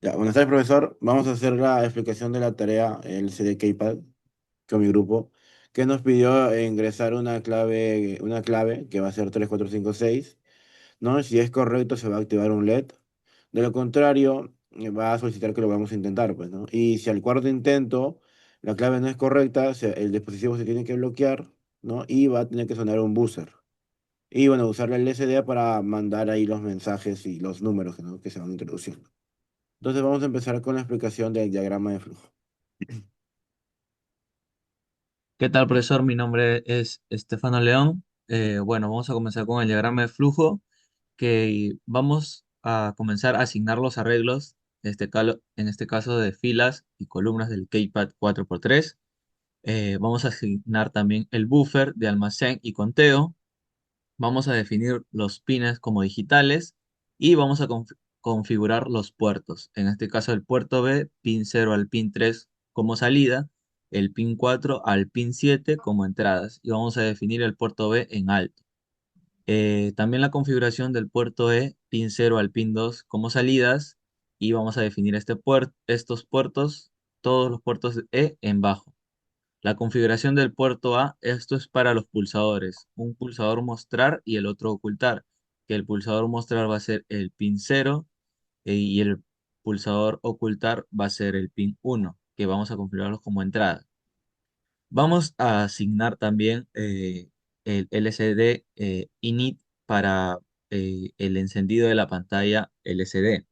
Ya, buenas tardes, profesor. Vamos a hacer la explicación de la tarea en el CD Keypad con mi grupo, que nos pidió ingresar una clave que va a ser 3456, ¿no? Si es correcto, se va a activar un LED. De lo contrario, va a solicitar que lo vamos a intentar, pues, ¿no? Y si al cuarto intento la clave no es correcta, el dispositivo se tiene que bloquear, ¿no? Y va a tener que sonar un buzzer. Y bueno, usar la LCD para mandar ahí los mensajes y los números, ¿no? Que se van introduciendo. Entonces vamos a empezar con la explicación del diagrama de flujo. ¿Qué tal, profesor? Mi nombre es Estefano León. Bueno, vamos a comenzar con el diagrama de flujo, que vamos a comenzar a asignar los arreglos, en este caso de filas y columnas del KeyPad 4x3. Vamos a asignar también el buffer de almacén y conteo. Vamos a definir los pines como digitales y vamos a configurar los puertos. En este caso, el puerto B, pin 0 al pin 3 como salida, el pin 4 al pin 7 como entradas. Y vamos a definir el puerto B en alto. También la configuración del puerto E, pin 0 al pin 2 como salidas. Y vamos a definir estos puertos, todos los puertos E en bajo. La configuración del puerto A, esto es para los pulsadores, un pulsador mostrar y el otro ocultar, que el pulsador mostrar va a ser el pin 0 y el pulsador ocultar va a ser el pin 1, que vamos a configurarlos como entrada. Vamos a asignar también el LCD init para el encendido de la pantalla LCD.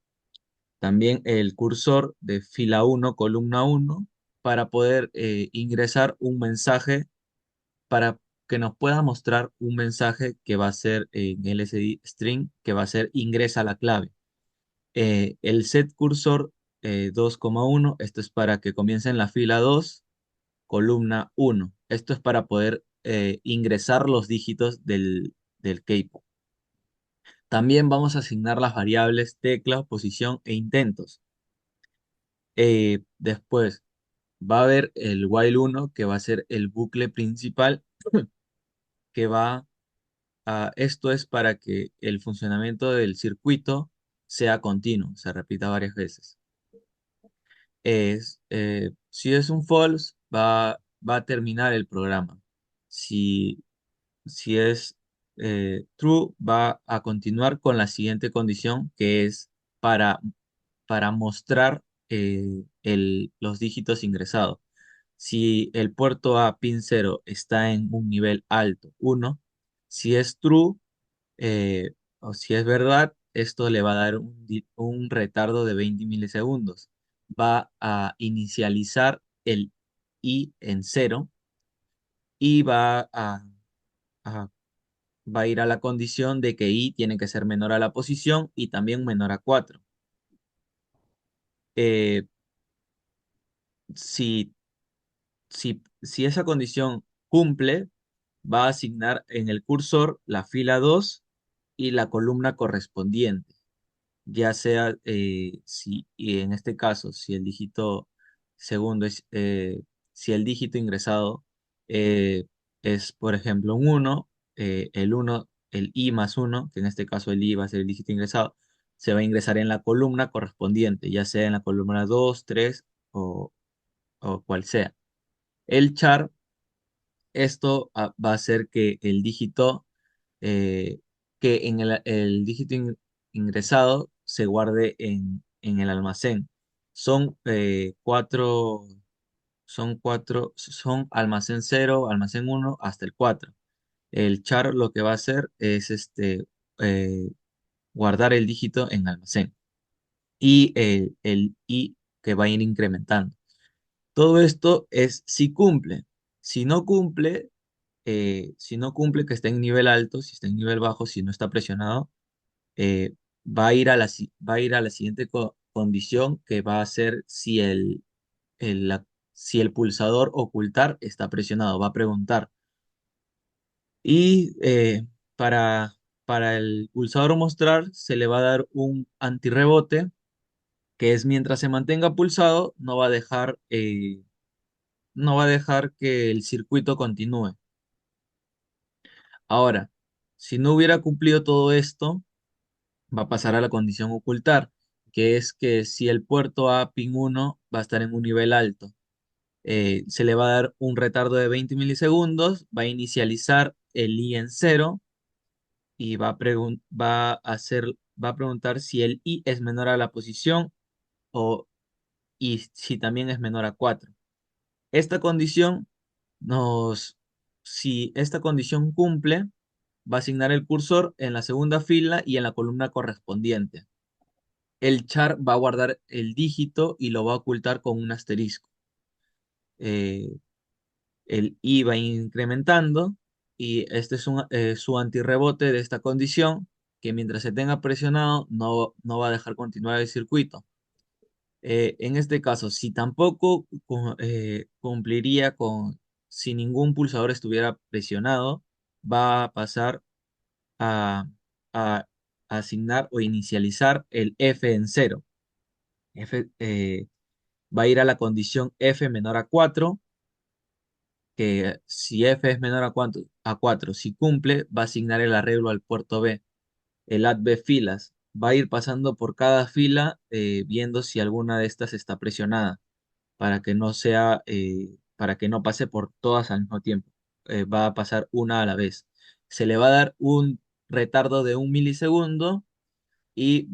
También el cursor de fila 1, columna 1, para poder ingresar un mensaje, para que nos pueda mostrar un mensaje que va a ser en LSD string, que va a ser ingresa la clave. El set cursor 2,1, esto es para que comience en la fila 2, columna 1. Esto es para poder ingresar los dígitos del keypad. También vamos a asignar las variables tecla, posición e intentos. Después va a haber el while 1, que va a ser el bucle principal, que va esto es para que el funcionamiento del circuito sea continuo, se repita varias veces. Si es un false, va a terminar el programa. Si, si es true, va a continuar con la siguiente condición, que es para, para mostrar los dígitos ingresados. Si el puerto A pin 0 está en un nivel alto, 1, si es true, o si es verdad, esto le va a dar un retardo de 20 milisegundos. Va a inicializar el i en cero y a- va a ir a la condición de que i tiene que ser menor a la posición y también menor a 4. Eh, si, si esa condición cumple, va a asignar en el cursor la fila 2 y la columna correspondiente. Ya sea si, y en este caso, si el dígito segundo es, si el dígito ingresado eh, es, por ejemplo, un uno, el uno, el i más uno, que en este caso el i va a ser el dígito ingresado, se va a ingresar en la columna correspondiente, ya sea en la columna 2 3 o cual sea. El char, esto va a hacer que el dígito eh, que en el dígito ingresado se guarde en el almacén. Son son almacén cero, almacén uno hasta el 4. El char lo que va a hacer es eh, guardar el dígito en almacén y el i que va a ir incrementando. Todo esto es si cumple. Si no cumple, si no cumple que esté en nivel alto, si está en nivel bajo, si no está presionado, va a ir va a ir a la siguiente condición, que va a ser si si el pulsador ocultar está presionado. Va a preguntar. Y para el pulsador mostrar se le va a dar un antirrebote, que es mientras se mantenga pulsado, no va a dejar que el circuito continúe. Ahora, si no hubiera cumplido todo esto, va a pasar a la condición ocultar. que es que si el puerto A pin 1 va a estar en un nivel alto, se le va a dar un retardo de 20 milisegundos, va a inicializar el I en cero y va a preguntar si el I es menor a la posición o y si también es menor a 4. Esta condición nos, si esta condición cumple, va a asignar el cursor en la segunda fila y en la columna correspondiente. El char va a guardar el dígito y lo va a ocultar con un asterisco. Eh, el I va incrementando y este es su antirrebote de esta condición, que mientras se tenga presionado no va a dejar continuar el circuito. En este caso, si tampoco cumpliría si ningún pulsador estuviera presionado, va a pasar a, a asignar o inicializar el F en cero. Va a ir a la condición F menor a 4, que si F es menor a 4, si cumple, va a asignar el arreglo al puerto B. El add B filas va a ir pasando por cada fila viendo si alguna de estas está presionada para que no para que no pase por todas al mismo tiempo. Va a pasar una a la vez. Se le va a dar un retardo de 1 milisegundo y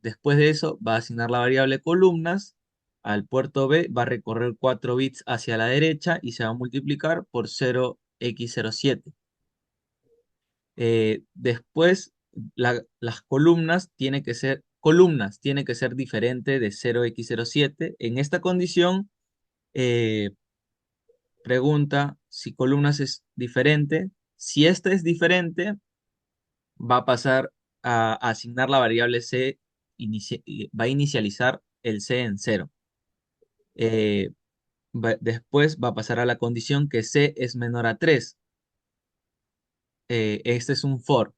después de eso, va a asignar la variable columnas al puerto B, va a recorrer 4 bits hacia la derecha y se va a multiplicar por 0x07. Después, las columnas tienen que ser diferentes de 0x07. En esta condición, eh, pregunta si columnas es diferente. Si esta es diferente, va a pasar a asignar la variable c, va a inicializar el c en cero. Después va a pasar a la condición que c es menor a 3. Este es un for.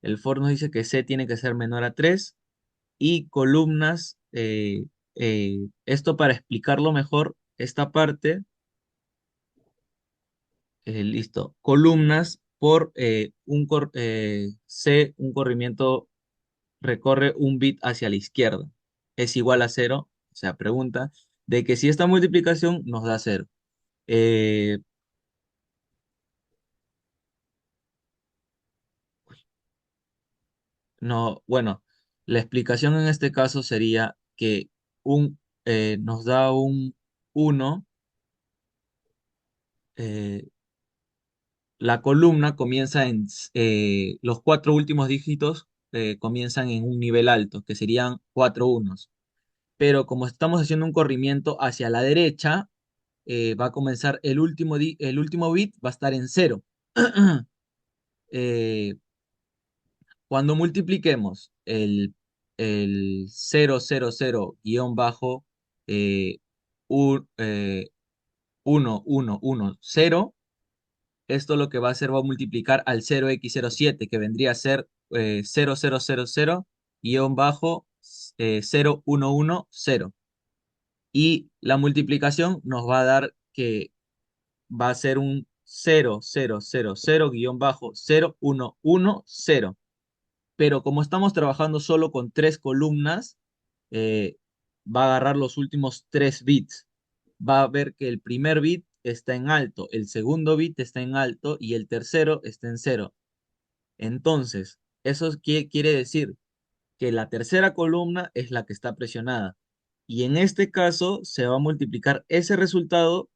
El for nos dice que c tiene que ser menor a 3 y columnas, esto para explicarlo mejor, esta parte, listo, columnas por C, un corrimiento recorre un bit hacia la izquierda. Es igual a cero, o sea, pregunta de que si esta multiplicación nos da cero. Eh, no, bueno, la explicación en este caso sería que nos da un uno. eh, la columna comienza los cuatro últimos dígitos comienzan en un nivel alto, que serían cuatro unos. Pero como estamos haciendo un corrimiento hacia la derecha, va a comenzar el último bit va a estar en cero. Eh, Cuando multipliquemos el 000 guión bajo eh, 1110, esto lo que va a hacer va a multiplicar al 0x07, que vendría a ser 0000 guión bajo 0110. Y la multiplicación nos va a dar que va a ser un 0000-0110. Pero como estamos trabajando solo con tres columnas, eh, va a agarrar los últimos tres bits. Va a ver que el primer bit está en alto, el segundo bit está en alto y el tercero está en cero. Entonces, eso quiere decir que la tercera columna es la que está presionada. Y en este caso se va a multiplicar ese resultado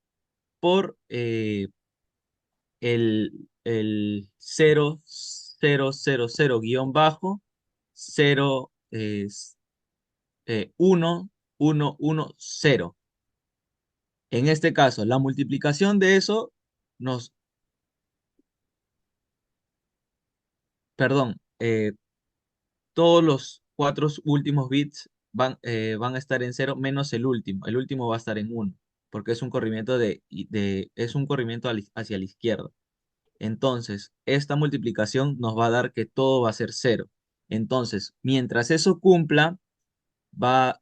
por el 0000 guión bajo 0 1 1 1 0. En este caso, la multiplicación de eso nos, perdón, todos los cuatro últimos bits van a estar en cero menos el último. El último va a estar en uno, porque es un corrimiento es un corrimiento hacia la izquierda. Entonces, esta multiplicación nos va a dar que todo va a ser cero. Entonces, mientras eso cumpla, va,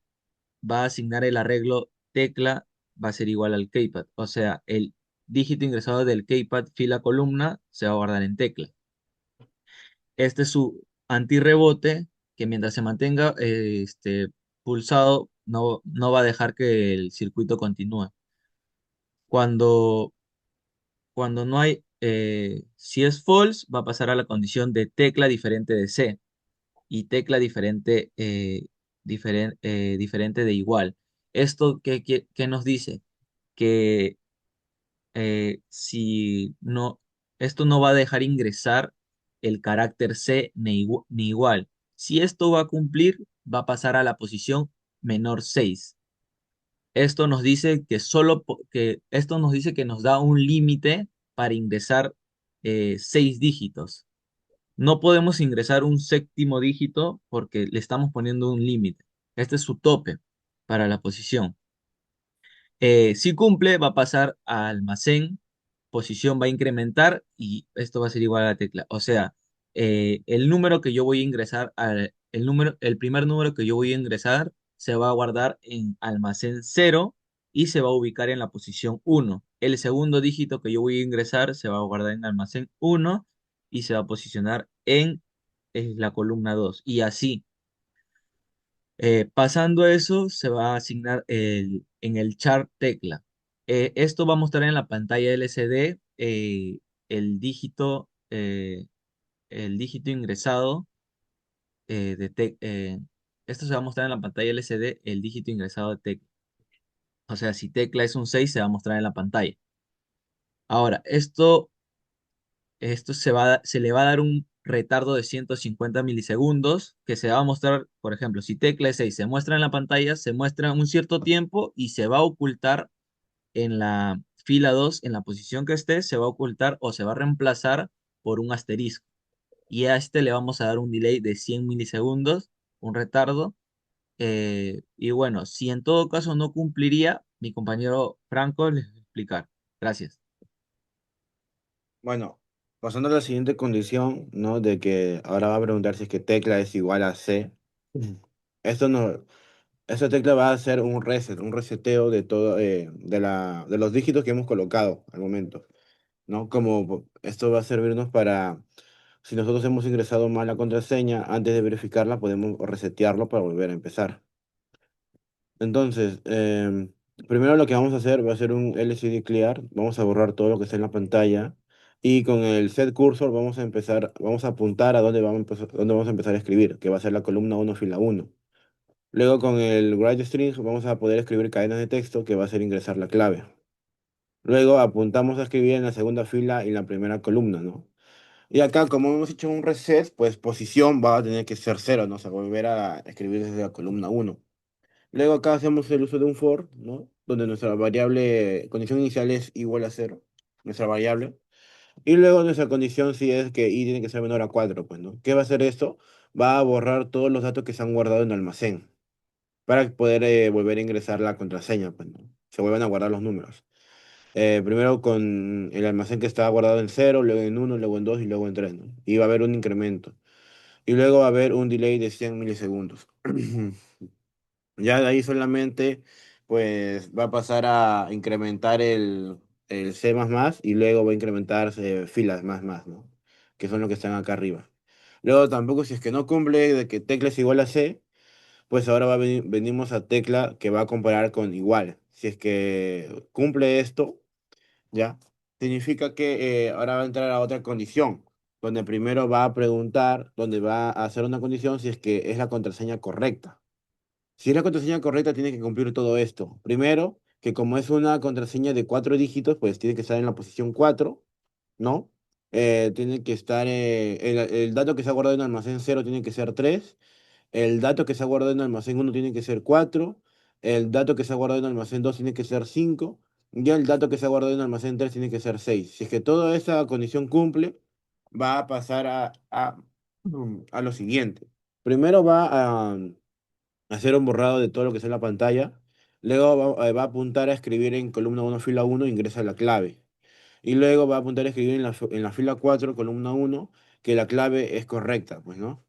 va a asignar el arreglo tecla, va a ser igual al keypad. O sea, el dígito ingresado del keypad fila columna se va a guardar en tecla. Este es su antirrebote que mientras se mantenga pulsado, no va a dejar que el circuito continúe. Cuando, cuando no hay, si es false, va a pasar a la condición de tecla diferente de C y tecla diferente, diferente de igual. ¿Esto qué nos dice? Que si no, esto no va a dejar ingresar el carácter C ni igual. Si esto va a cumplir, va a pasar a la posición -6. Esto nos dice que esto nos dice que nos da un límite para ingresar 6 dígitos. No podemos ingresar un séptimo dígito porque le estamos poniendo un límite. Este es su tope para la posición. Si cumple, va a pasar a almacén, posición va a incrementar y esto va a ser igual a la tecla. O sea, el número que yo voy a ingresar, el primer número que yo voy a ingresar se va a guardar en almacén 0 y se va a ubicar en la posición 1. El segundo dígito que yo voy a ingresar se va a guardar en almacén 1 y se va a posicionar en la columna 2. Y así. Pasando eso, se va a asignar en el chart tecla. Esto va a mostrar en la pantalla LCD el dígito, eh, el dígito ingresado esto se va a mostrar en la pantalla LCD el dígito ingresado de tecla. O sea, si tecla es un 6 se va a mostrar en la pantalla. Ahora, esto se le va a dar un retardo de 150 milisegundos que se va a mostrar, por ejemplo, si tecla S6 se muestra en la pantalla, se muestra un cierto tiempo y se va a ocultar en la fila 2 en la posición que esté, se va a ocultar o se va a reemplazar por un asterisco. Y a este le vamos a dar un delay de 100 milisegundos, un retardo. Y bueno, si en todo caso no cumpliría, mi compañero Franco les va a explicar. Gracias. Bueno, pasando a la siguiente condición, ¿no? De que ahora va a preguntar si es que tecla es igual a C. Ujú. Esto no, esta tecla va a hacer un reset, un reseteo de todo, de los dígitos que hemos colocado al momento, ¿no? Como esto va a servirnos para, si nosotros hemos ingresado mal la contraseña, antes de verificarla podemos resetearlo para volver a empezar. Entonces, primero lo que vamos a hacer va a ser un LCD Clear. Vamos a borrar todo lo que está en la pantalla. Y con el Set Cursor vamos a empezar, vamos a apuntar a dónde dónde vamos a empezar a escribir, que va a ser la columna 1 fila 1. Luego con el Write String vamos a poder escribir cadenas de texto, que va a ser ingresar la clave. Luego apuntamos a escribir en la segunda fila y la primera columna, ¿no? Y acá, como hemos hecho un reset, pues posición va a tener que ser cero, ¿no? O sea, volver a escribir desde la columna 1. Luego acá hacemos el uso de un for, ¿no? Donde nuestra variable, condición inicial es igual a cero, nuestra variable. Y luego nuestra condición si es que i tiene que ser menor a 4, pues, ¿no? ¿Qué va a hacer esto? Va a borrar todos los datos que se han guardado en el almacén para poder volver a ingresar la contraseña, pues, ¿no? Se vuelven a guardar los números. Primero con el almacén que estaba guardado en cero, luego en uno, luego en 2 y luego en 3, ¿no? Y va a haber un incremento. Y luego va a haber un delay de 100 milisegundos. Ya de ahí solamente pues va a pasar a incrementar el C++ y luego va a incrementarse filas más, ¿no? Que son los que están acá arriba. Luego tampoco si es que no cumple de que tecla es igual a C, pues ahora venimos a tecla que va a comparar con igual. Si es que cumple esto, ya, significa que ahora va a entrar a otra condición, donde primero va a preguntar, donde va a hacer una condición si es que es la contraseña correcta. Si es la contraseña correcta, tiene que cumplir todo esto. Primero, que como es una contraseña de 4 dígitos, pues tiene que estar en la posición 4, ¿no? Tiene que estar, el dato que se ha guardado en almacén 0 tiene que ser 3. El dato que se ha guardado en almacén 1 tiene que ser 4. El dato que se ha guardado en almacén 2 tiene que ser 5. Y el dato que se ha guardado en almacén 3 tiene que ser 6. Si es que toda esa condición cumple, va a pasar a lo siguiente. Primero va a hacer un borrado de todo lo que está en la pantalla. Luego va a apuntar a escribir en columna 1 fila 1 ingresa la clave. Y luego va a apuntar a escribir en la fila 4 columna 1 que la clave es correcta, pues, ¿no?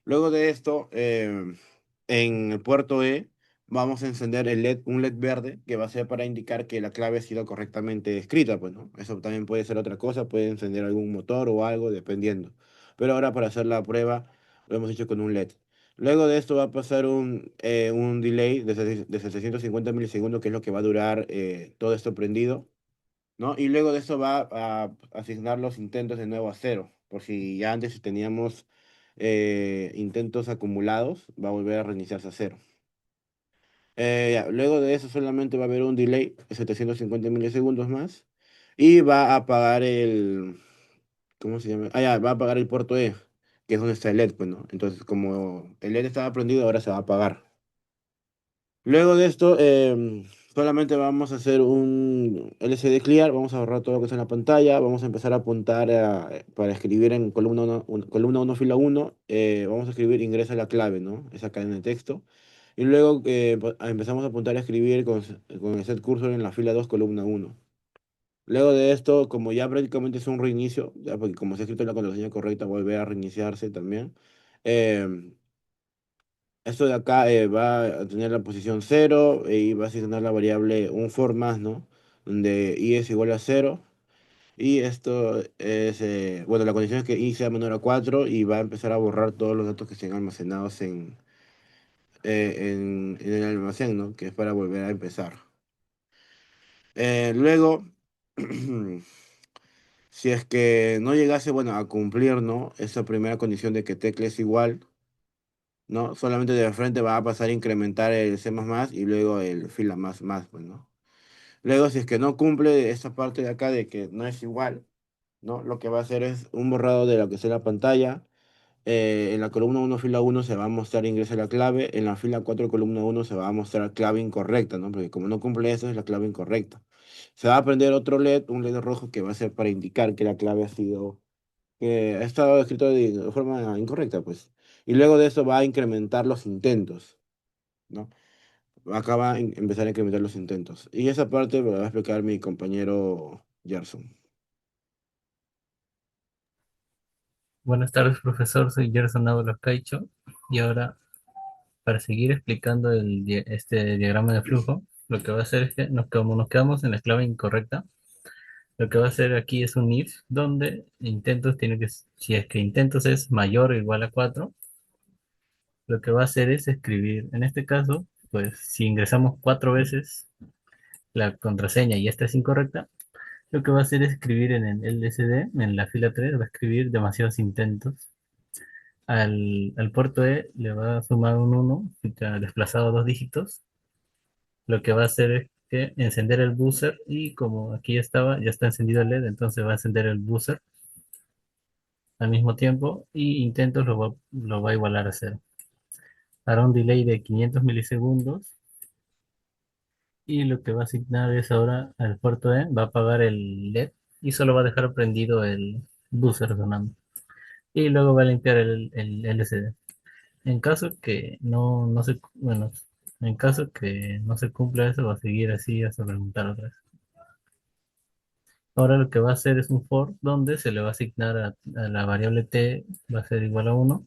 Luego de esto, en el puerto E, vamos a encender un LED verde que va a ser para indicar que la clave ha sido correctamente escrita, pues, ¿no? Eso también puede ser otra cosa, puede encender algún motor o algo, dependiendo. Pero ahora para hacer la prueba, lo hemos hecho con un LED. Luego de esto va a pasar un delay de 750 milisegundos, que es lo que va a durar todo esto prendido, ¿no? Y luego de esto va a asignar los intentos de nuevo a cero. Por si ya antes teníamos intentos acumulados, va a volver a reiniciarse a cero. Ya, luego de eso solamente va a haber un delay de 750 milisegundos más y va a apagar ¿cómo se llama? Ah, ya, va a apagar el puerto E, que es donde está el LED, pues, ¿no? Entonces, como el LED estaba prendido, ahora se va a apagar. Luego de esto, solamente vamos a hacer un LCD Clear, vamos a borrar todo lo que está en la pantalla, vamos a empezar a apuntar para escribir en columna uno fila uno. Vamos a escribir ingresa la clave, ¿no? Esa cadena de texto. Y luego empezamos a apuntar a escribir con el set cursor en la fila 2 columna uno. Luego de esto, como ya prácticamente es un reinicio, ya porque como se ha escrito la contraseña correcta, vuelve a reiniciarse también. em, Esto de acá va a tener la posición cero y va a asignar la variable un for más, ¿no? Donde i es igual a cero. Y esto es, bueno, la condición es que i sea menor a 4 y va a empezar a borrar todos los datos que estén almacenados en el almacén, ¿no? Que es para volver a empezar. Luego, si es que no llegase, bueno, a cumplir, ¿no? Esa primera condición de que tecla es igual, ¿no? Solamente de frente va a pasar a incrementar el C++ y luego el fila más, pues, ¿no? Luego, si es que no cumple esta parte de acá de que no es igual, ¿no? Lo que va a hacer es un borrado de lo que sea la pantalla. En la columna uno fila uno se va a mostrar ingresa la clave. En la fila 4 columna uno se va a mostrar clave incorrecta, ¿no? Porque como no cumple eso, es la clave incorrecta. Se va a prender otro LED, un LED rojo que va a ser para indicar que la clave que ha estado escrito de forma incorrecta, pues. Y luego de eso va a incrementar los intentos, ¿no? Acá va a empezar a incrementar los intentos. Y esa parte me la va a explicar mi compañero Gerson. Buenas tardes, profesor. Soy Gerson Ábalos Caicho. Y ahora, para seguir explicando este diagrama de flujo, lo que va a hacer es que como nos quedamos en la clave incorrecta, lo que va a hacer aquí es un if donde intentos tiene que, si es que intentos es mayor o igual a 4, lo que va a hacer es escribir, en este caso, pues si ingresamos 4 veces la contraseña y esta es incorrecta, lo que va a hacer es escribir en el LSD, en la fila 3 va a escribir demasiados intentos. Al puerto E le va a sumar un 1 que ha desplazado 2 dígitos. Lo que va a hacer es que encender el buzzer y como aquí ya estaba, ya está encendido el LED, entonces va a encender el buzzer al mismo tiempo y intentos lo va a igualar a cero. Hará un delay de 500 milisegundos y lo que va a asignar es ahora al puerto E, va a apagar el LED y solo va a dejar prendido el buzzer sonando. Y luego va a limpiar el LCD. En caso que no se, bueno, en caso que no se cumpla eso, va a seguir así hasta preguntar otra vez. Ahora lo que va a hacer es un for donde se le va a asignar a la variable t va a ser igual a 1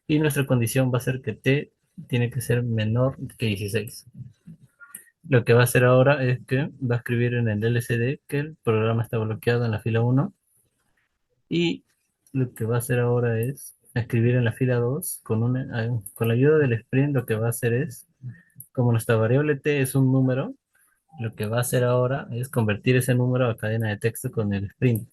y nuestra condición va a ser que t tiene que ser menor que 16. Lo que va a hacer ahora es que va a escribir en el LCD que el programa está bloqueado en la fila 1 y lo que va a hacer ahora es escribir en la fila 2 con la ayuda del sprint lo que va a hacer es como nuestra variable t es un número, lo que va a hacer ahora es convertir ese número a cadena de texto con el sprint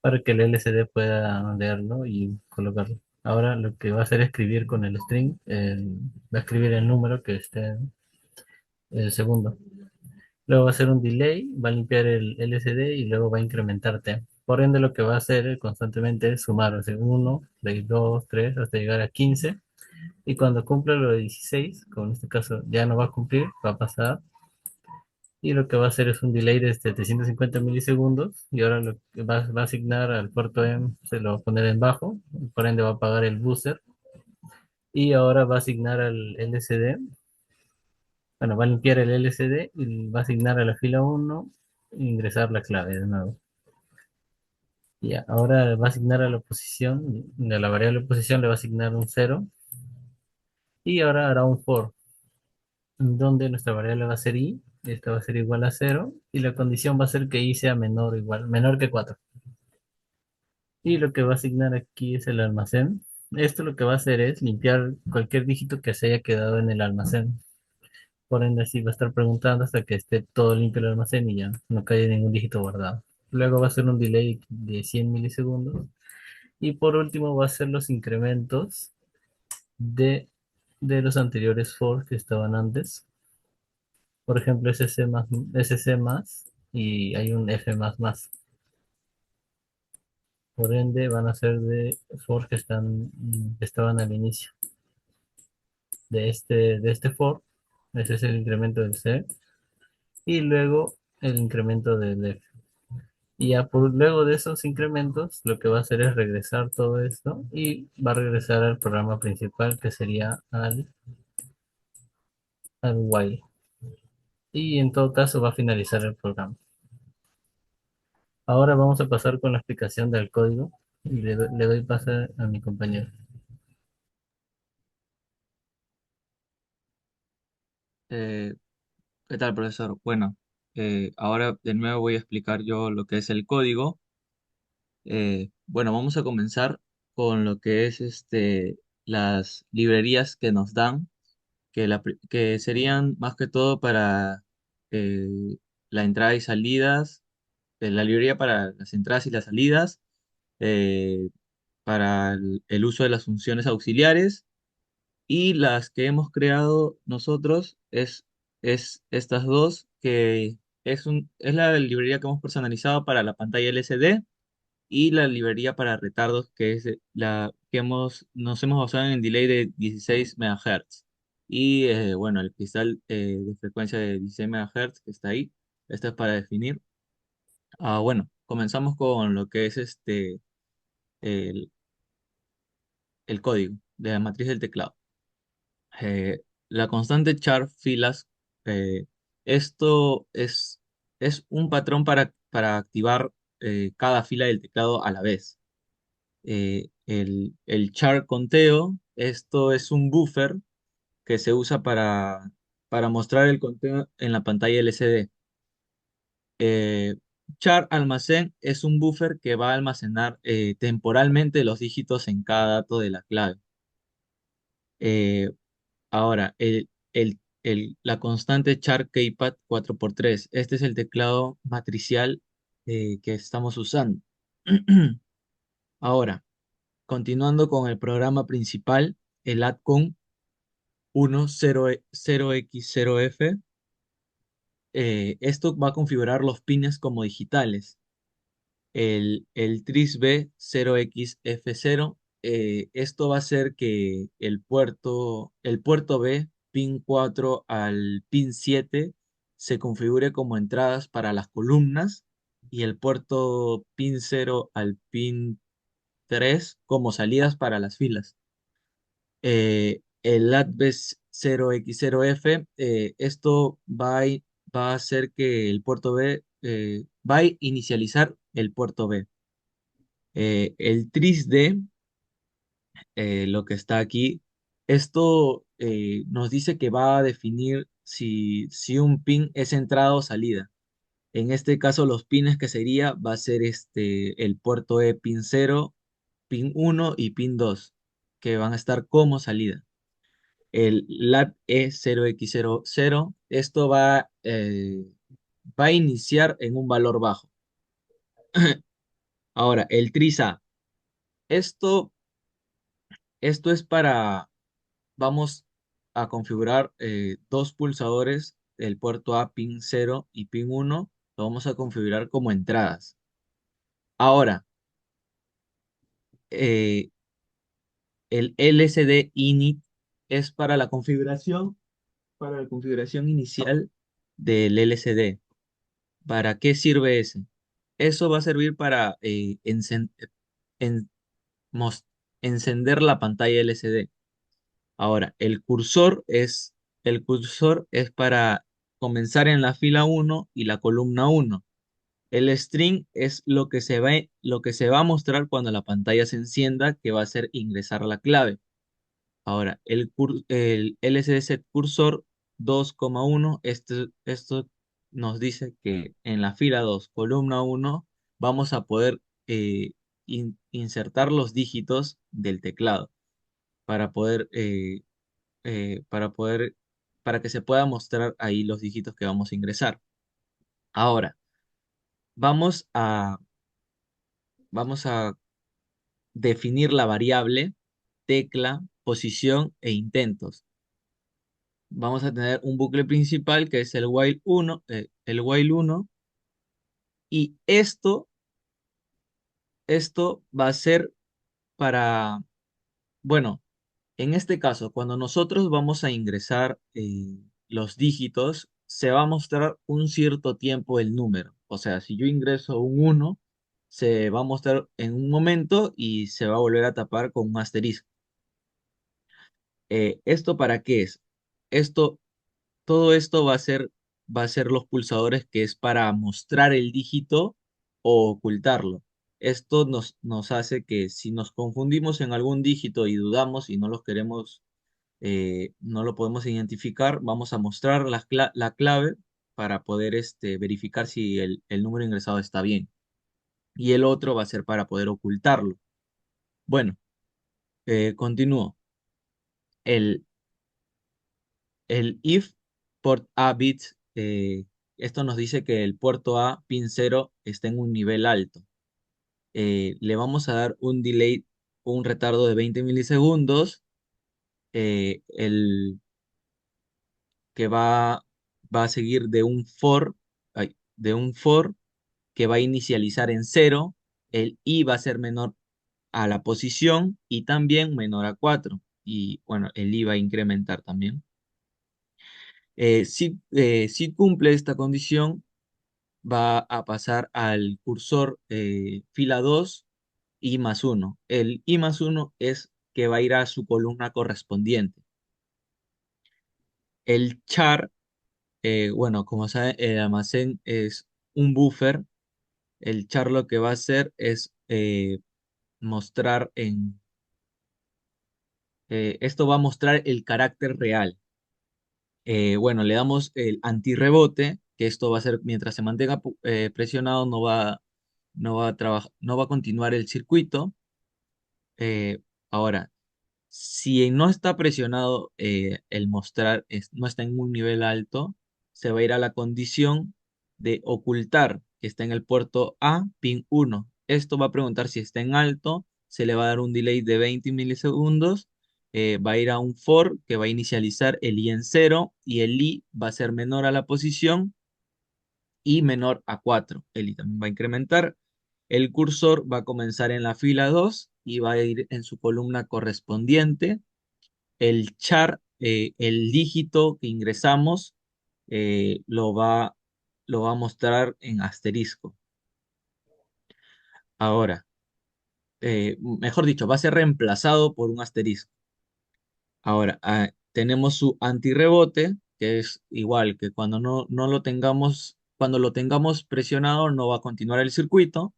para que el LCD pueda leerlo y colocarlo. Ahora lo que va a hacer es escribir con el string, va a escribir el número que esté en el segundo. Luego va a hacer un delay, va a limpiar el LCD y luego va a incrementar T. Por ende, lo que va a hacer constantemente es sumar, o sea, 1, 2, 3, hasta llegar a 15. Y cuando cumpla lo de 16, como en este caso ya no va a cumplir, va a pasar y lo que va a hacer es un delay de 750 milisegundos y ahora lo que va a asignar al puerto M, se lo va a poner en bajo, por ende va a apagar el buzzer y ahora va a asignar al LCD, bueno, va a limpiar el LCD y va a asignar a la fila 1 e ingresar la clave de nuevo. Y ahora va a asignar a la posición, de la variable posición le va a asignar un cero y ahora hará un for, donde nuestra variable va a ser i, esta va a ser igual a cero y la condición va a ser que i sea menor o igual, menor que 4. Y lo que va a asignar aquí es el almacén. Esto lo que va a hacer es limpiar cualquier dígito que se haya quedado en el almacén. Por ende, así va a estar preguntando hasta que esté todo limpio el almacén y ya no quede ningún dígito guardado. Luego va a ser un delay de 100 milisegundos. Y por último va a ser los incrementos de, de los anteriores for que estaban antes. Por ejemplo, SC más y hay un F más más. Por ende, van a ser de for que estaban al inicio de este for. Ese es el incremento del C. Y luego el incremento del F. Y ya luego de esos incrementos, lo que va a hacer es regresar todo esto y va a regresar al programa principal que sería al while. Y en todo caso va a finalizar el programa. Ahora vamos a pasar con la explicación del código y le doy paso a mi compañero. Eh, ¿Qué tal, profesor? Bueno, ahora de nuevo voy a explicar yo lo que es el código. Bueno, vamos a comenzar con lo que es las librerías que nos dan, que serían más que todo para eh, la entrada y salidas, la librería para las entradas y las salidas, eh, para el uso de las funciones auxiliares y las que hemos creado nosotros es estas dos, que es la librería que hemos personalizado para la pantalla LCD y la librería para retardos, que es la que nos hemos basado en el delay de 16 MHz. Y bueno, el cristal de frecuencia de 16 MHz que está ahí. Esto es para definir. Bueno, comenzamos con lo que es el, el código de la matriz del teclado. La constante char filas, eh, esto es un patrón para activar cada fila del teclado a la vez. El char conteo, esto es un buffer que se usa para mostrar el conteo en la pantalla LCD. Eh, Char almacén es un buffer que va a almacenar temporalmente los dígitos en cada dato de la clave. Eh, Ahora, la constante char keypad 4x3. Este es el teclado matricial que estamos usando. Ahora, continuando con el programa principal, el ATCON 10X0F. Esto va a configurar los pines como digitales. El TRISB 0XF0, esto va a hacer que el puerto B, pin 4 al pin 7, se configure como entradas para las columnas y el puerto pin 0 al pin 3 como salidas para las filas. El ADVES 0X0F, esto va a hacer que el puerto B va a inicializar el puerto B. El TRISD, lo que está aquí, esto nos dice que va a definir si un pin es entrada o salida. En este caso, los pines que sería va a ser el puerto E pin 0, pin 1 y pin 2, que van a estar como salida. El LAT E0X00, esto va a iniciar en un valor bajo. Ahora, el TRISA, esto, esto es vamos a configurar dos pulsadores, el puerto A pin 0 y pin 1, lo vamos a configurar como entradas. Ahora, eh, el LCD init es para la configuración inicial del LCD. ¿Para qué sirve ese? Eso va a servir para en- mos- encender la pantalla LCD. Ahora, el cursor es para comenzar en la fila 1 y la columna 1. El string es lo que se va a mostrar cuando la pantalla se encienda, que va a ser ingresar la clave. Ahora, el LCD set cursor 2,1, esto nos dice que en la fila 2, columna 1, vamos a poder insertar los dígitos del teclado. para poder, para poder, para que se pueda mostrar ahí los dígitos que vamos a ingresar. Ahora, vamos a, vamos a definir la variable, tecla, posición e intentos. Vamos a tener un bucle principal que es el while 1, y esto va a ser para, bueno, en este caso, cuando nosotros vamos a ingresar los dígitos, se va a mostrar un cierto tiempo el número. O sea, si yo ingreso un 1, se va a mostrar en un momento y se va a volver a tapar con un asterisco. ¿Esto para qué es? Esto, todo esto va a ser los pulsadores, que es para mostrar el dígito o ocultarlo. Esto nos hace que si nos confundimos en algún dígito y dudamos y no los queremos, no lo podemos identificar, vamos a mostrar la clave para poder verificar si el número ingresado está bien. Y el otro va a ser para poder ocultarlo. Bueno, continúo. El, el if port A bits, esto nos dice que el puerto A pin 0 está en un nivel alto. Le vamos a dar un delay, un retardo de 20 milisegundos. El que va a seguir de un for que va a inicializar en cero. El i va a ser menor a la posición y también menor a 4. Y bueno, el i va a incrementar también. Si cumple esta condición, va a pasar al cursor fila 2 i más uno. El i más uno es que va a ir a su columna correspondiente. El char, bueno, como saben, el almacén es un buffer. El char lo que va a hacer es mostrar esto va a mostrar el carácter real. Bueno, le damos el antirrebote, que esto va a ser mientras se mantenga presionado, no va a continuar el circuito. Ahora, si no está presionado, el mostrar no está en un nivel alto, se va a ir a la condición de ocultar, que está en el puerto A, pin 1. Esto va a preguntar si está en alto, se le va a dar un delay de 20 milisegundos, va a ir a un for que va a inicializar el i en cero, y el i va a ser menor a la posición y menor a 4. El i también va a incrementar. El cursor va a comenzar en la fila 2 y va a ir en su columna correspondiente. El char, el dígito que ingresamos, eh, lo va, lo va a mostrar en asterisco. Ahora, mejor dicho, va a ser reemplazado por un asterisco. Ahora, tenemos su antirrebote, que es igual que cuando no lo tengamos, cuando lo tengamos presionado, no va a continuar el circuito.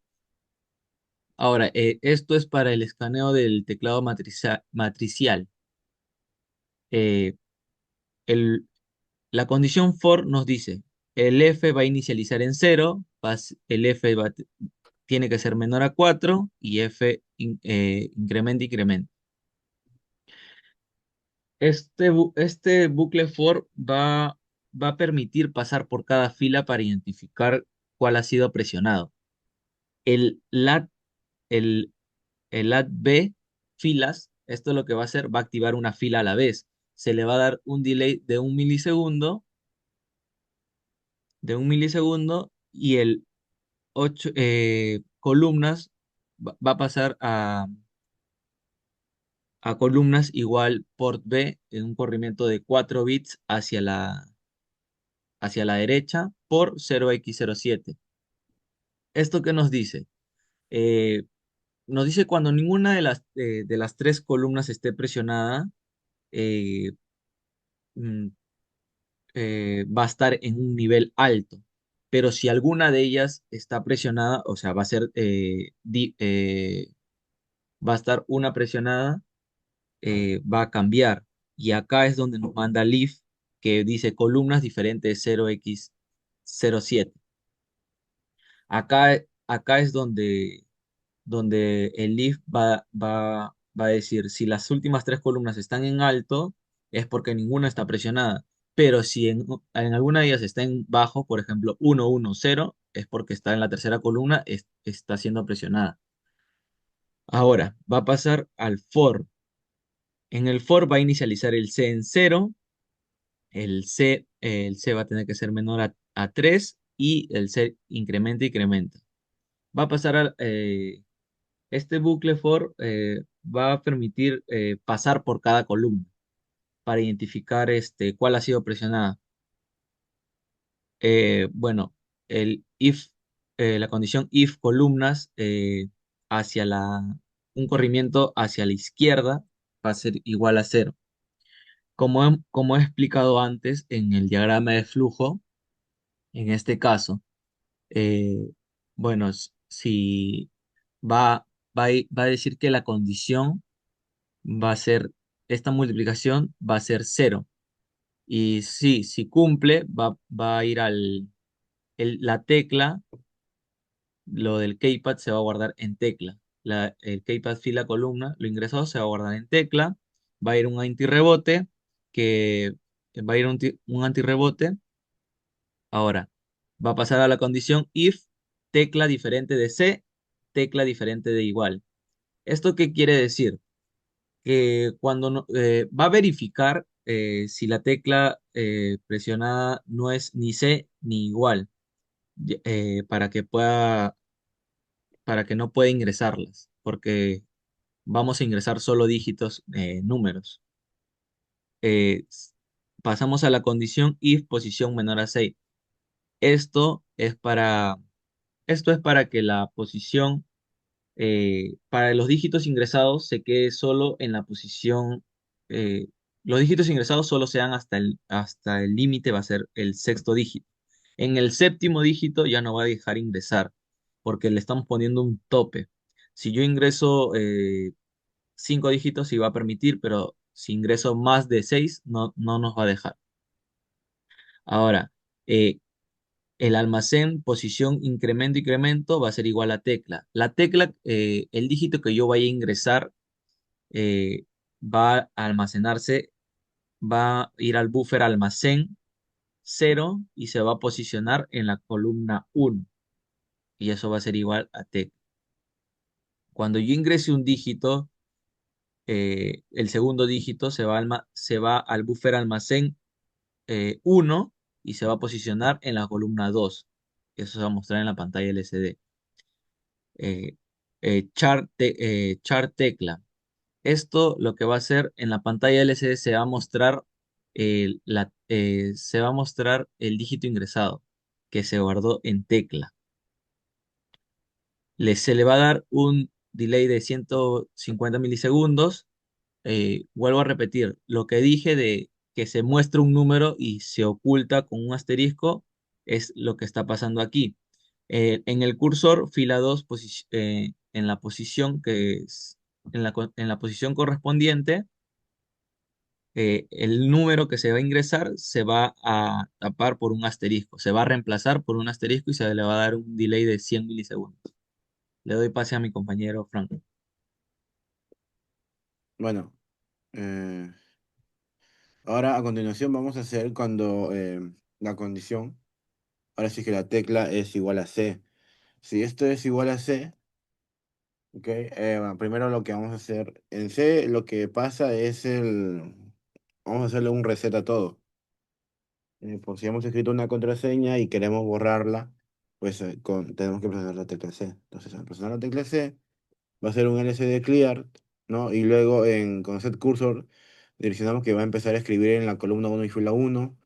Ahora, esto es para el escaneo del teclado matricial. Eh, el, La condición for nos dice, el f va a inicializar en cero, el f tiene que ser menor a 4 y f incrementa, incrementa. Este bucle for va a permitir pasar por cada fila para identificar cuál ha sido presionado. El lat, el, el lat b filas, esto lo que va a hacer, va a activar una fila a la vez. Se le va a dar un delay de un milisegundo, y el 8 columnas va a pasar a columnas igual port B en un corrimiento de 4 bits hacia la derecha por 0x07. ¿Esto qué nos dice? Eh, Nos dice cuando ninguna de las tres columnas esté presionada, eh, mm, va a estar en un nivel alto. Pero si alguna de ellas está presionada, o sea, va a estar una presionada, va a cambiar. Y acá es donde nos manda Leaf, que dice columnas diferentes 0x07. Acá es donde el Leaf va a decir, si las últimas tres columnas están en alto, es porque ninguna está presionada. Pero si en alguna de ellas está en bajo, por ejemplo, 1, 1, 0, es porque está en la tercera columna, está siendo presionada. Ahora, va a pasar al for. En el for va a inicializar el C en cero, el C va a tener que ser menor a 3 y el C incrementa, incrementa. Va a pasar este bucle for va a permitir pasar por cada columna para identificar cuál ha sido presionada. Bueno, el if, la condición if columnas hacia un corrimiento hacia la izquierda va a ser igual a cero. Como he explicado antes en el diagrama de flujo, en este caso, eh, bueno, si va a decir que la condición va a ser, esta multiplicación va a ser cero. Y sí, si cumple, va a ir la tecla, lo del keypad se va a guardar en tecla. El keypad fila columna, lo ingresado se va a guardar en tecla, va a ir un antirrebote, que va a ir un antirrebote. Ahora, va a pasar a la condición if tecla diferente de C, tecla diferente de igual. ¿Esto qué quiere decir? Que cuando va a verificar si la tecla presionada no es ni C ni igual, para para que no pueda ingresarlas, porque vamos a ingresar solo dígitos, números. Eh, s- Pasamos a la condición if posición menor a 6. Esto es para, esto es para que la posición, para los dígitos ingresados se quede solo en la posición, eh, los dígitos ingresados solo sean hasta el límite, va a ser el sexto dígito. En el séptimo dígito ya no va a dejar ingresar, porque le estamos poniendo un tope. Si yo ingreso 5 dígitos, sí va a permitir, pero si ingreso más de 6, no nos va a dejar. Ahora, eh, el almacén, posición, incremento, incremento va a ser igual a tecla. La tecla, el dígito que yo vaya a ingresar, eh, va a almacenarse, va a ir al buffer almacén cero y se va a posicionar en la columna uno. Y eso va a ser igual a tecla. Cuando yo ingrese un dígito, el segundo dígito se va al buffer almacén 1 y se va a posicionar en la columna 2. Eso se va a mostrar en la pantalla LCD. eh, char tecla. Esto lo que va a hacer en la pantalla LCD se va a mostrar se va a mostrar el dígito ingresado que se guardó en tecla. Se le va a dar un delay de 150 milisegundos. Vuelvo a repetir, lo que dije de que se muestra un número y se oculta con un asterisco es lo que está pasando aquí. En el cursor, fila 2 en la posición en la posición correspondiente, el número que se va a ingresar se va a tapar por un asterisco, se va a reemplazar por un asterisco y se le va a dar un delay de 100 milisegundos. Le doy pase a mi compañero Franco. Bueno, eh, ahora a continuación vamos a hacer cuando la condición, ahora sí que la tecla es igual a C. Si esto es igual a C, ok, bueno, primero lo que vamos a hacer en C, lo que pasa es vamos a hacerle un reset a todo. Por si hemos escrito una contraseña y queremos borrarla, pues tenemos que presionar la tecla C. Entonces, al presionar la tecla C, va a ser un LCD clear, ¿no? Y luego con set cursor direccionamos que va a empezar a escribir en la columna uno y fila uno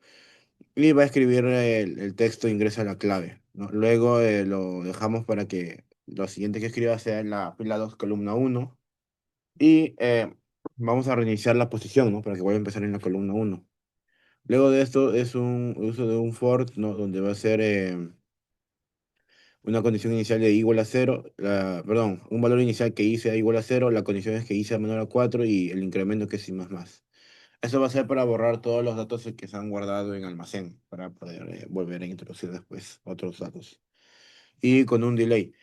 y va a escribir el texto ingresa la clave, ¿no? Luego lo dejamos para que lo siguiente que escriba sea en la fila 2 columna uno y vamos a reiniciar la posición, ¿no? Para que vuelva a empezar en la columna uno. Luego de esto es un uso de un for, ¿no? Donde va a ser una condición inicial de igual a cero, perdón, un valor inicial que hice igual a cero, la condición es que hice menor a 4 y el incremento que es y más más. Eso va a ser para borrar todos los datos que se han guardado en almacén, para poder volver a introducir después otros datos. Y con un delay.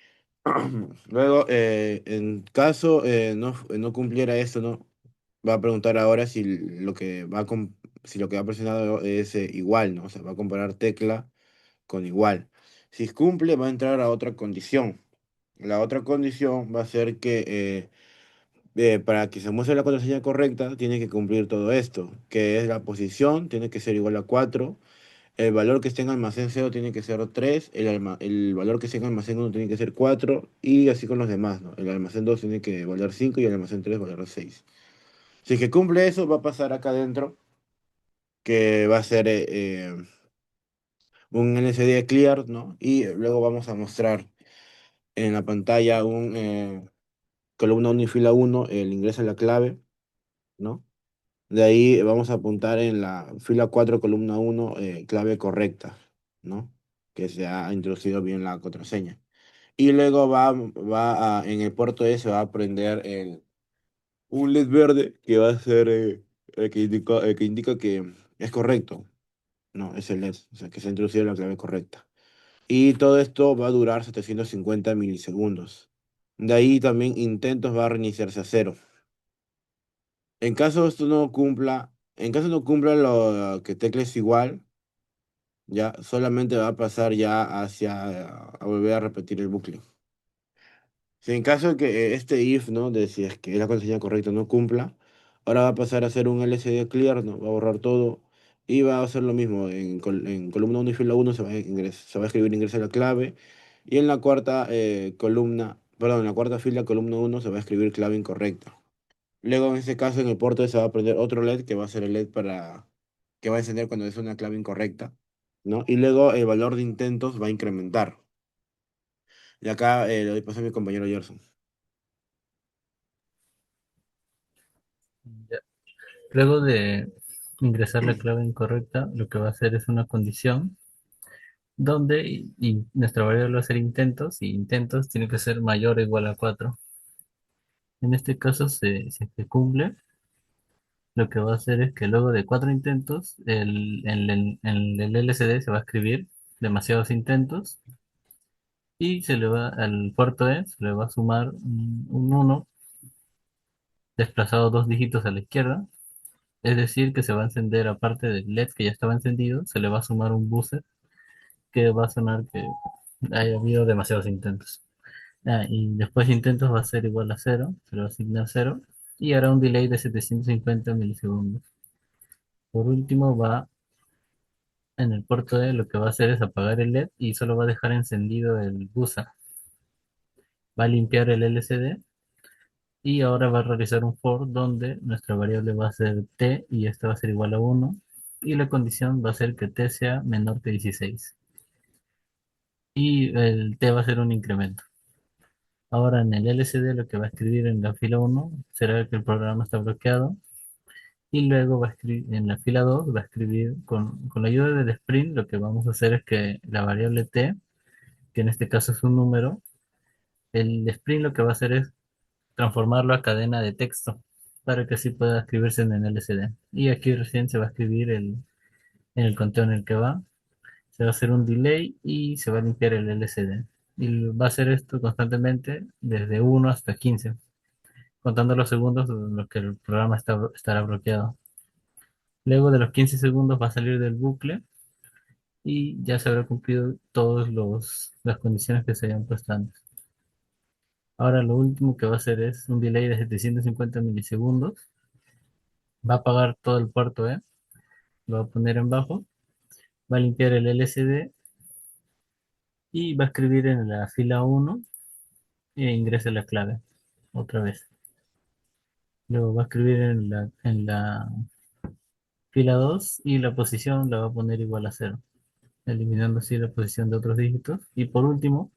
Luego, en caso no cumpliera esto, ¿no? Va a preguntar ahora si lo que si lo que ha presionado es igual, ¿no? O sea, va a comparar tecla con igual. Si cumple, va a entrar a otra condición. La otra condición va a ser que para que se muestre la contraseña correcta, tiene que cumplir todo esto, que es la posición, tiene que ser igual a 4. El valor que esté en almacén cero tiene que ser 3, el valor que esté en almacén uno tiene que ser 4 y así con los demás, ¿no? El almacén 2 tiene que valer 5 y el almacén 3 valer 6. Si es que cumple eso, va a pasar acá adentro, que va a ser un LCD clear, ¿no? Y luego vamos a mostrar en la pantalla un columna 1 y fila uno, el ingreso a la clave, ¿no? De ahí vamos a apuntar en la fila 4 columna uno, clave correcta, ¿no? Que se ha introducido bien la contraseña. Y luego en el puerto E se va a prender un LED verde que va a ser el que indica que es correcto. No, es el LED, o sea, que se ha introducido la clave correcta. Y todo esto va a durar 750 milisegundos. De ahí también intentos va a reiniciarse a cero. En caso no cumpla lo que teclees igual, ya solamente va a pasar ya a volver a repetir el bucle. Si en caso de que este if, ¿no? De si es que la contraseña correcta no cumpla, ahora va a pasar a ser un LCD clear, ¿no? Va a borrar todo y va a hacer lo mismo. En columna uno y fila uno se va a escribir ingresa la clave y en la cuarta en la cuarta fila, columna uno se va a escribir clave incorrecta. Luego, en este caso, en el puerto se va a prender otro LED que va a ser el LED que va a encender cuando es una clave incorrecta, ¿no? Y luego el valor de intentos va a incrementar. Y acá le doy paso a mi compañero Gerson. Ya. Luego de ingresar la clave incorrecta, lo que va a hacer es una condición donde y nuestra variable va a ser intentos y intentos tiene que ser mayor o igual a 4. En este caso, si es que cumple, lo que va a hacer es que luego de 4 intentos, el LCD se va a escribir demasiados intentos y al puerto E se le va a sumar un 1 desplazado 2 dígitos a la izquierda. Es decir, que se va a encender, aparte del LED que ya estaba encendido, se le va a sumar un buzzer que va a sonar que haya habido demasiados intentos. Y después de intentos va a ser igual a cero, se le va a asignar cero y hará un delay de 750 milisegundos. Por último, en el puerto D lo que va a hacer es apagar el LED y solo va a dejar encendido el buzzer. Va a limpiar el LCD y ahora va a realizar un for donde nuestra variable va a ser t y esta va a ser igual a 1 y la condición va a ser que t sea menor que 16 y el t va a ser un incremento. Ahora en el LCD lo que va a escribir en la fila uno será que el programa está bloqueado y luego va a escribir en la fila 2 va a escribir con la ayuda del sprint lo que vamos a hacer es que la variable t, que en este caso es un número, el sprint lo que va a hacer es transformarlo a cadena de texto para que así pueda escribirse en el LCD. Y aquí recién se va a escribir en el conteo en el que va, se va a hacer un delay y se va a limpiar el LCD. Y va a hacer esto constantemente desde 1 hasta 15, contando los segundos en los que el programa estará bloqueado. Luego de los 15 segundos va a salir del bucle y ya se habrá cumplido todas las condiciones que se hayan puesto antes. Ahora lo último que va a hacer es un delay de 750 milisegundos. Va a apagar todo el puerto E, lo va a poner en bajo, va a limpiar el LCD y va a escribir en la fila uno e ingresa la clave otra vez. Luego va a escribir en la fila 2 y la posición la va a poner igual a cero, eliminando así la posición de otros dígitos. Y por último,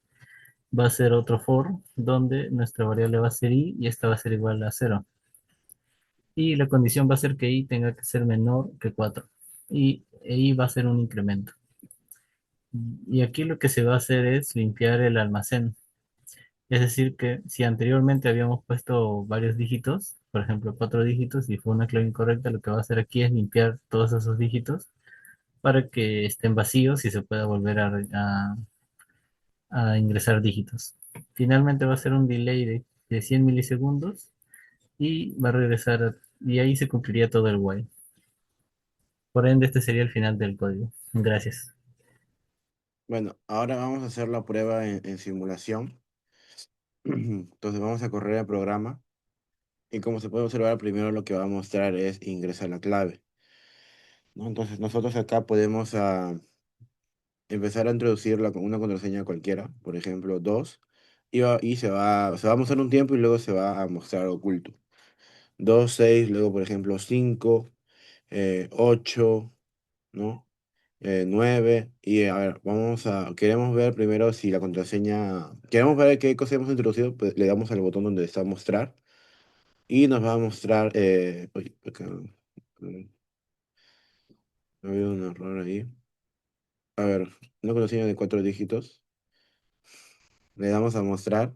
va a ser otro for donde nuestra variable va a ser i y esta va a ser igual a cero. Y la condición va a ser que i tenga que ser menor que 4. Y i va a ser un incremento. Y aquí lo que se va a hacer es limpiar el almacén. Es decir, que si anteriormente habíamos puesto varios dígitos, por ejemplo 4 dígitos, y fue una clave incorrecta, lo que va a hacer aquí es limpiar todos esos dígitos para que estén vacíos y se pueda volver a ingresar dígitos. Finalmente va a ser un delay de 100 milisegundos y va a regresar y ahí se cumpliría todo el while. Por ende, este sería el final del código. Gracias. Bueno, ahora vamos a hacer la prueba en simulación. Entonces vamos a correr el programa y como se puede observar, primero lo que va a mostrar es ingresar la clave, ¿no? Entonces nosotros acá podemos empezar a introducir una contraseña cualquiera, por ejemplo 2, y se va a mostrar un tiempo y luego se va a mostrar oculto. 2 6 luego por ejemplo 5 8, ¿no? 9, y a ver, queremos ver primero si la contraseña, queremos ver qué cosa hemos introducido, pues le damos al botón donde está mostrar y nos va a mostrar, uy, acá, ha habido un error ahí. A ver, una contraseña de 4 dígitos, le damos a mostrar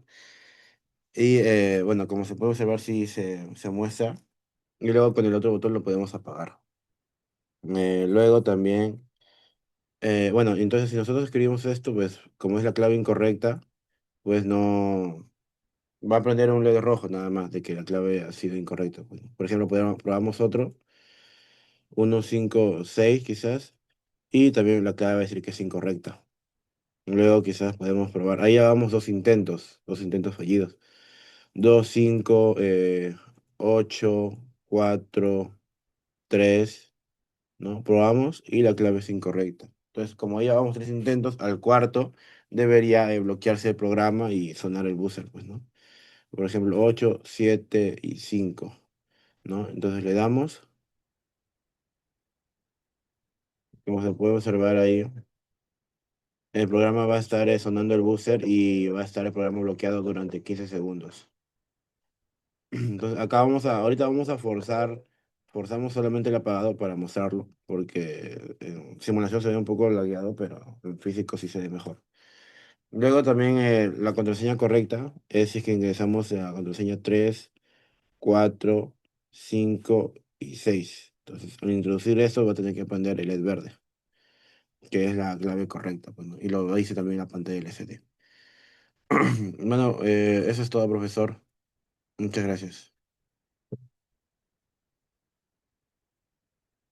y bueno, como se puede observar, si se muestra y luego con el otro botón lo podemos apagar. Luego también, bueno, entonces si nosotros escribimos esto, pues como es la clave incorrecta, pues no va a prender un LED rojo nada más de que la clave ha sido incorrecta, pues. Por ejemplo, probamos otro, 156 quizás, y también la clave va a decir que es incorrecta. Luego quizás podemos probar, ahí ya vamos dos intentos fallidos. 2 5 8 4 3, ¿no? Probamos y la clave es incorrecta. Entonces, como ya vamos 3 intentos, al cuarto debería bloquearse el programa y sonar el buzzer, pues, ¿no? Por ejemplo, 8 7 y 5, ¿no? Entonces le damos, como se puede observar ahí, el programa va a estar sonando el buzzer y va a estar el programa bloqueado durante 15 segundos. Entonces, ahorita vamos a forzamos solamente el apagado para mostrarlo, porque en simulación se ve un poco lagueado, pero en físico sí se ve mejor. Luego también la contraseña correcta es si es que ingresamos a la contraseña 3 4 5 y 6. Entonces, al introducir eso va a tener que prender el LED verde, que es la clave correcta, pues, ¿no? Y lo dice también la pantalla LCD. Bueno, eso es todo, profesor. Muchas gracias.